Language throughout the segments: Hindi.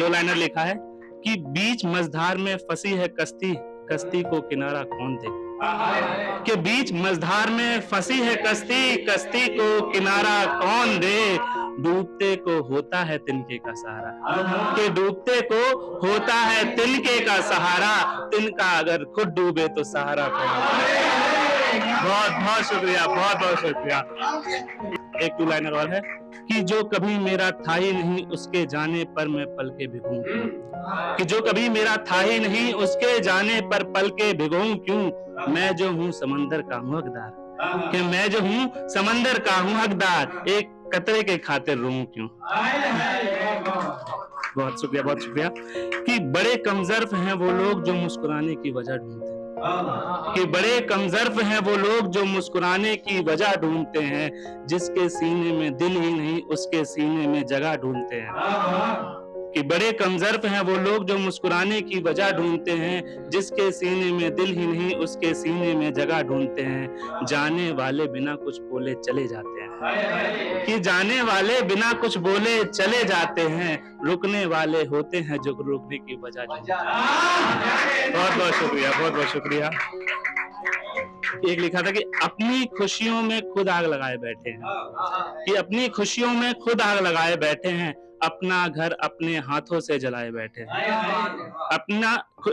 दो लाइनर लिखा है कि बीच मझधार में फंसी है कश्ती, कश्ती को किनारा कौन दे। कि बीच मझधार में फंसी है कश्ती, कश्ती को किनारा कौन दे। डूबते को होता है तिनके का सहारा, कि डूबते को होता है तिनके का सहारा, तिनका अगर खुद डूबे तो सहारा कौन। बहुत बहुत शुक्रिया, बहुत बहुत शुक्रिया। एक टू लाइनर और है कि जो कभी मेरा था ही नहीं उसके जाने पर मैं पल के भिगूं क्यों। कि जो कभी मेरा था ही नहीं उसके जाने पर पल के भिगूं क्यों। मैं जो हूँ समंदर का हूँ हकदार, कि मैं जो हूँ समंदर का हूँ हकदार, एक कतरे के खातिर रोऊं क्यों। बहुत शुक्रिया, बहुत शुक्रिया। कि बड़े कमजर्फ हैं वो लोग जो मुस्कुराने की वजह ढूंढते हैं, कि बड़े कमजर्फ हैं वो लोग जो मुस्कुराने की वजह ढूंढते हैं, जिसके सीने में दिल ही नहीं उसके सीने में जगह ढूंढते हैं। कि बड़े कमजर्फ हैं वो लोग जो मुस्कुराने की वजह ढूंढते हैं, जिसके सीने में दिल ही नहीं उसके सीने में जगह ढूंढते हैं। जाने वाले बिना कुछ बोले चले जाते हैं, कि जाने वाले बिना कुछ बोले चले जाते हैं, रुकने वाले होते हैं जो रुकने की वजह ढूंढते हैं। बहुत बहुत शुक्रिया, बहुत बहुत शुक्रिया। एक लिखा था कि अपनी खुशियों में खुद आग लगाए बैठे हैं, कि अपनी खुशियों में खुद आग लगाए बैठे हैं, अपना घर अपने हाथों से जलाए बैठे हैं।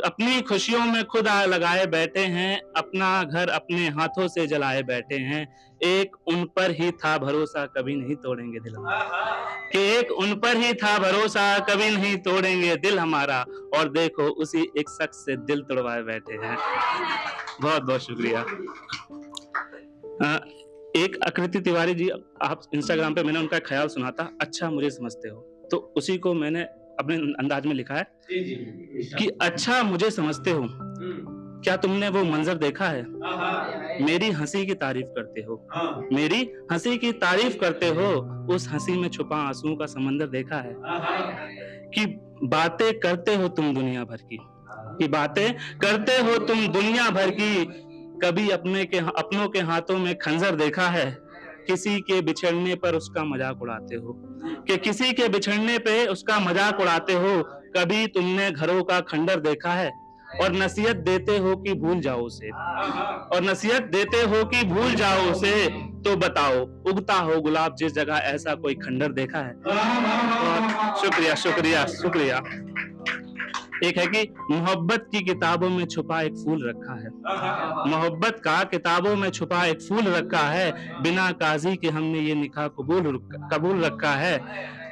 अपनी खुशियों में खुद आग लगाए बैठे हैं, अपना घर अपने हाथों से जलाए बैठे हैं। एक उन पर ही था भरोसा कभी नहीं तोड़ेंगे दिल हमारा, कि एक उन पर ही था भरोसा कभी नहीं तोड़ेंगे दिल हमारा, और देखो उसी एक शख्स से दिल तोड़वाए बैठे हैं। बहुत बहुत शुक्रिया। एक आकृति तिवारी जी, आप इंस्टाग्राम पे मैंने उनका ख्याल सुना था, अच्छा मुझे समझते हो, तो उसी को मैंने अपने अंदाज में लिखा है कि अच्छा मुझे समझते हो, क्या तुमने वो मंजर देखा है, मेरी हंसी की तारीफ करते हो, मेरी हंसी की तारीफ करते हो, उस हंसी में छुपा आंसुओं का समंदर देखा है। कि बातें करते हो तुम दुनिया भर की, कि बातें करते हो तुम दुनिया भर की, कभी अपनों के हाथों में खंजर देखा है, किसी के बिछड़ने पर उसका मजाक उड़ाते हो, कि किसी के बिछड़ने पे उसका मजाक उड़ाते हो, कभी तुमने घरों का खंडर देखा है, और नसीहत देते हो कि भूल जाओ उसे, और नसीहत देते हो कि भूल जाओ उसे, तो बताओ उगता हो गुलाब जिस जगह ऐसा कोई खंडर देखा है। बहुत शुक्रिया, शुक्रिया, शुक्रिया। एक है कि मोहब्बत की किताबों में छुपा एक फूल रखा है, मोहब्बत का किताबों में छुपा एक फूल रखा है, बिना काजी के हमने ये निकाह कबूल रखा है।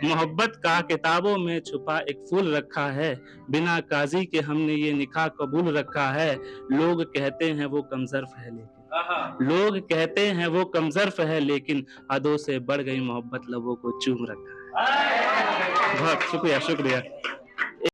मोहब्बत का किताबों में छुपा एक फूल रखा है, बिना काजी के हमने ये निकाह कबूल रखा है। लोग कहते हैं वो कमजर्फ है लेकिन, लोग कहते हैं वो कमजर्फ है लेकिन, हदों से बढ़ गई मोहब्बत लबों को चूम रखा है। बहुत शुक्रिया, शुक्रिया।